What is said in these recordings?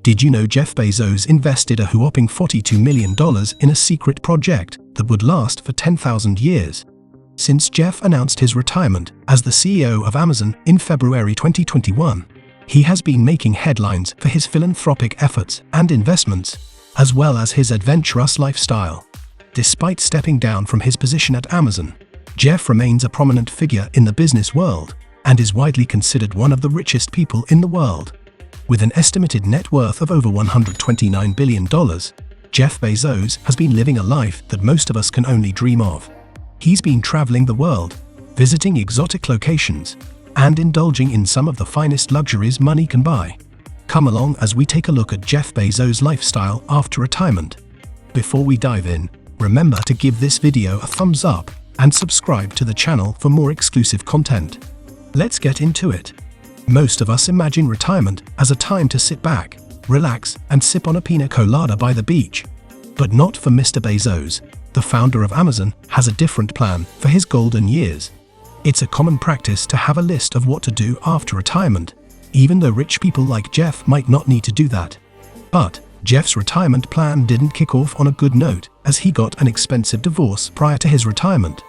Did you know Jeff Bezos invested a whopping $42 million in a secret project that would last for 10,000 years? Since Jeff announced his retirement as the CEO of Amazon in February 2021, he has been making headlines for his philanthropic efforts and investments, as well as his adventurous lifestyle. Despite stepping down from his position at Amazon, Jeff remains a prominent figure in the business world and is widely considered one of the richest people in the world. With an estimated net worth of over $129 billion, Jeff Bezos has been living a life that most of us can only dream of. He's been traveling the world, visiting exotic locations, and indulging in some of the finest luxuries money can buy. Come along as we take a look at Jeff Bezos' lifestyle after retirement. Before we dive in, remember to give this video a thumbs up and subscribe to the channel for more exclusive content. Let's get into it. Most of us imagine retirement as a time to sit back, relax, and sip on a pina colada by the beach. But not for Mr. Bezos. The founder of Amazon has a different plan for his golden years. It's a common practice to have a list of what to do after retirement, even though rich people like Jeff might not need to do that. But Jeff's retirement plan didn't kick off on a good note, as he got an expensive divorce prior to his retirement.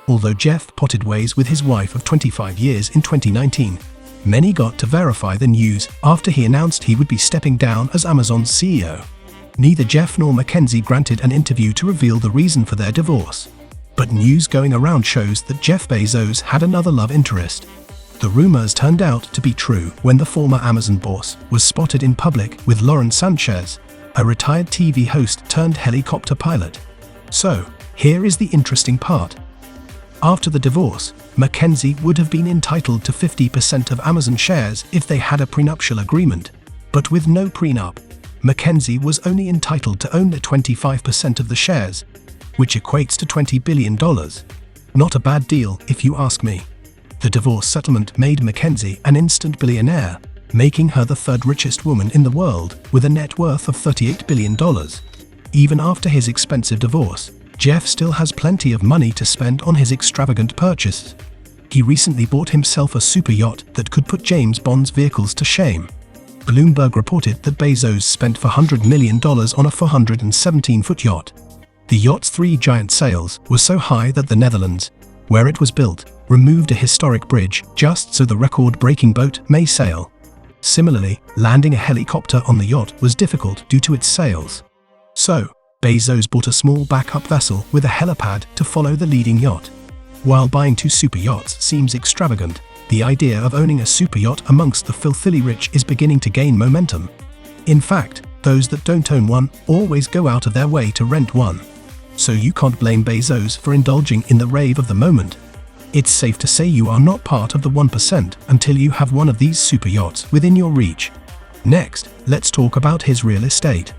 Although Jeff parted ways with his wife of 25 years in 2019, many got to verify the news after he announced he would be stepping down as Amazon's CEO. Neither Jeff nor Mackenzie granted an interview to reveal the reason for their divorce. But news going around shows that Jeff Bezos had another love interest. The rumors turned out to be true when the former Amazon boss was spotted in public with Lauren Sanchez, a retired TV host turned helicopter pilot. So, here is the interesting part. After the divorce, Mackenzie would have been entitled to 50% of Amazon shares if they had a prenuptial agreement. But with no prenup, Mackenzie was only entitled to own 25% of the shares, which equates to $20 billion. Not a bad deal, if you ask me. The divorce settlement made Mackenzie an instant billionaire, making her the third richest woman in the world with a net worth of $38 billion. Even after his expensive divorce, Jeff still has plenty of money to spend on his extravagant purchases. He recently bought himself a super yacht that could put James Bond's vehicles to shame. Bloomberg reported that Bezos spent $400 million on a 417-foot yacht. The yacht's 3 giant sails were so high that the Netherlands, where it was built, removed a historic bridge just so the record-breaking boat may sail. Similarly, landing a helicopter on the yacht was difficult due to its sails. So, Bezos bought a small backup vessel with a helipad to follow the leading yacht. While buying 2 super yachts seems extravagant, the idea of owning a super yacht amongst the filthily rich is beginning to gain momentum. In fact, those that don't own one always go out of their way to rent one. So you can't blame Bezos for indulging in the rave of the moment. It's safe to say you are not part of the 1% until you have one of these super yachts within your reach. Next, let's talk about his real estate.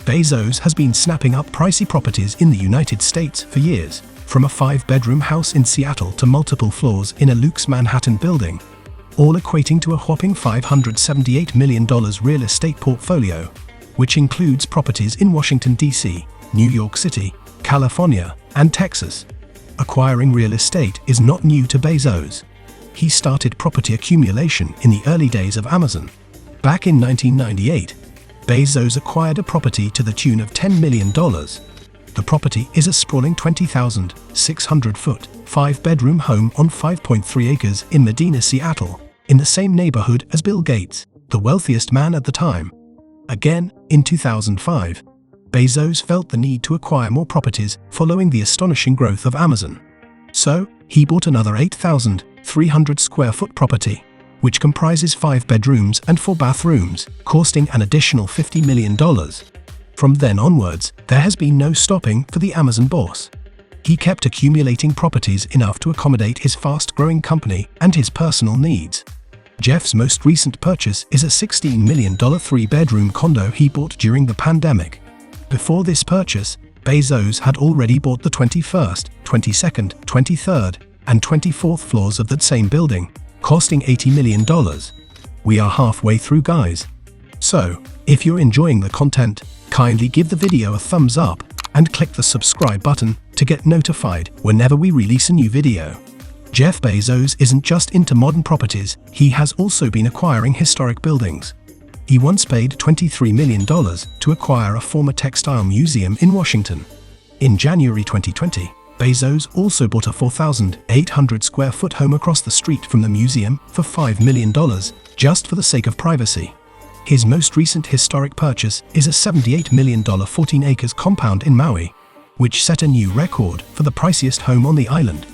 Bezos has been snapping up pricey properties in the United States for years, from a 5-bedroom house in Seattle to multiple floors in a luxe Manhattan building, all equating to a whopping $578 million real estate portfolio, which includes properties in Washington, D.C., New York City, California, and Texas. Acquiring real estate is not new to Bezos. He started property accumulation in the early days of Amazon. Back in 1998, Bezos acquired a property to the tune of $10 million. The property is a sprawling 20,600-foot, 5-bedroom home on 5.3 acres in Medina, Seattle, in the same neighborhood as Bill Gates, the wealthiest man at the time. Again, in 2005, Bezos felt the need to acquire more properties following the astonishing growth of Amazon. So, he bought another 8,300-square-foot property, which comprises 5 bedrooms and 4 bathrooms, costing an additional $50 million. From then onwards, there has been no stopping for the Amazon boss. He kept accumulating properties enough to accommodate his fast-growing company and his personal needs. Jeff's most recent purchase is a $16 million 3-bedroom condo he bought during the pandemic. Before this purchase, Bezos had already bought the 21st, 22nd, 23rd, and 24th floors of that same building, costing $80 million. We are halfway through, guys. So, if you're enjoying the content, kindly give the video a thumbs up and click the subscribe button to get notified whenever we release a new video. Jeff Bezos isn't just into modern properties, he has also been acquiring historic buildings. He once paid $23 million to acquire a former textile museum in Washington. In January 2020, Bezos also bought a 4,800 square foot home across the street from the museum for $5 million, just for the sake of privacy. His most recent historic purchase is a $78 million 14 acres compound in Maui, which set a new record for the priciest home on the island.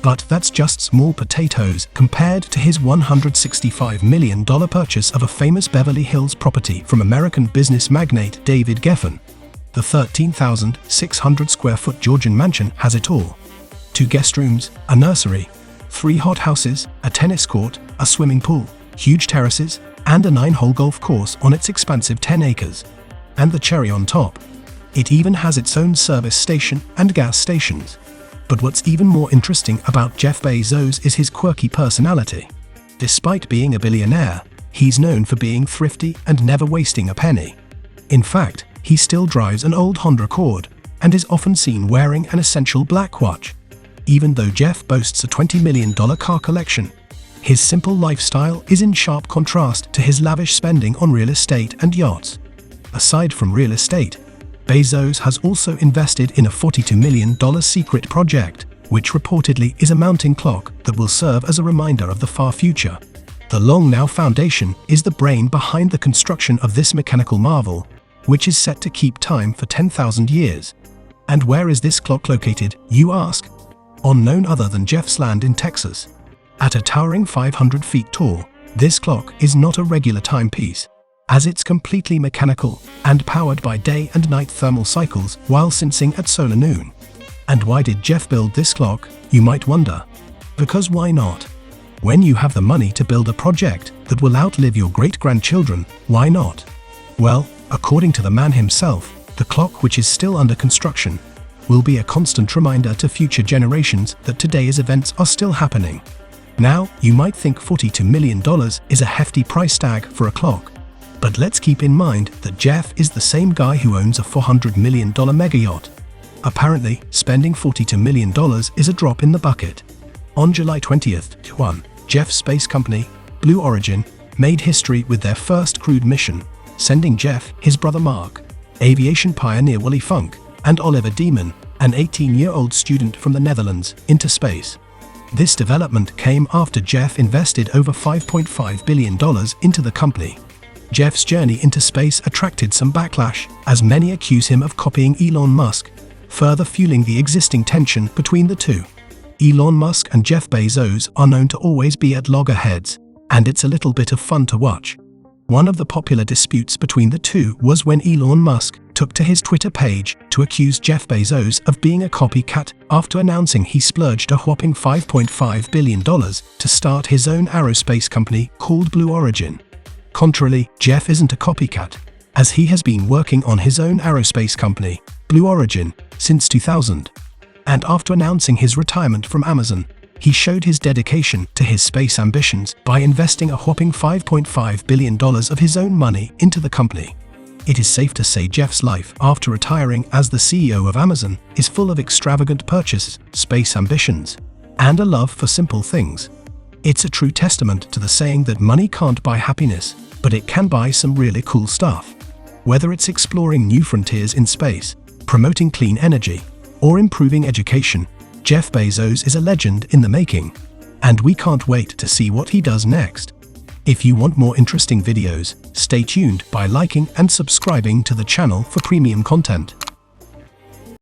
But that's just small potatoes compared to his $165 million purchase of a famous Beverly Hills property from American business magnate David Geffen. The 13,600 square foot Georgian mansion has it all. 2 guest rooms, a nursery, 3 hothouses, a tennis court, a swimming pool, huge terraces, and a 9-hole golf course on its expansive 10 acres. And the cherry on top, it even has its own service station and gas stations. But what's even more interesting about Jeff Bezos is his quirky personality. Despite being a billionaire, he's known for being thrifty and never wasting a penny. In fact, he still drives an old Honda Accord and is often seen wearing an essential black watch. Even though Jeff boasts a $20 million car collection, his simple lifestyle is in sharp contrast to his lavish spending on real estate and yachts. Aside from real estate, Bezos has also invested in a $42 million secret project, which reportedly is a mounting clock that will serve as a reminder of the far future. The Long Now Foundation is the brain behind the construction of this mechanical marvel, which is set to keep time for 10,000 years. And where is this clock located, you ask? On none other than Jeff's land in Texas. At a towering 500 feet tall, this clock is not a regular timepiece, as it's completely mechanical and powered by day and night thermal cycles while sensing at solar noon. And why did Jeff build this clock, you might wonder? Because why not? When you have the money to build a project that will outlive your great-grandchildren, why not? Well, according to the man himself, the clock, which is still under construction, will be a constant reminder to future generations that today's events are still happening. Now, you might think $42 million is a hefty price tag for a clock. But let's keep in mind that Jeff is the same guy who owns a $400 million mega yacht. Apparently, spending $42 million is a drop in the bucket. On July 20th, Jeff's space company, Blue Origin, made history with their first crewed mission, sending Jeff, his brother Mark, aviation pioneer Wally Funk, and Oliver Deeman, an 18-year-old student from the Netherlands, into space. This development came after Jeff invested over $5.5 billion into the company. Jeff's journey into space attracted some backlash, as many accuse him of copying Elon Musk, further fueling the existing tension between the two. Elon Musk and Jeff Bezos are known to always be at loggerheads, and it's a little bit of fun to watch. One of the popular disputes between the two was when Elon Musk took to his Twitter page to accuse Jeff Bezos of being a copycat after announcing he splurged a whopping $5.5 billion to start his own aerospace company called Blue Origin. Contrarily, Jeff isn't a copycat, as he has been working on his own aerospace company, Blue Origin, since 2000. And after announcing his retirement from Amazon, he showed his dedication to his space ambitions by investing a whopping $5.5 billion of his own money into the company. It is safe to say Jeff's life after retiring as the CEO of Amazon is full of extravagant purchases, space ambitions, and a love for simple things. It's a true testament to the saying that money can't buy happiness, but it can buy some really cool stuff. Whether it's exploring new frontiers in space, promoting clean energy, or improving education, Jeff Bezos is a legend in the making. And we can't wait to see what he does next. If you want more interesting videos, stay tuned by liking and subscribing to the channel for premium content.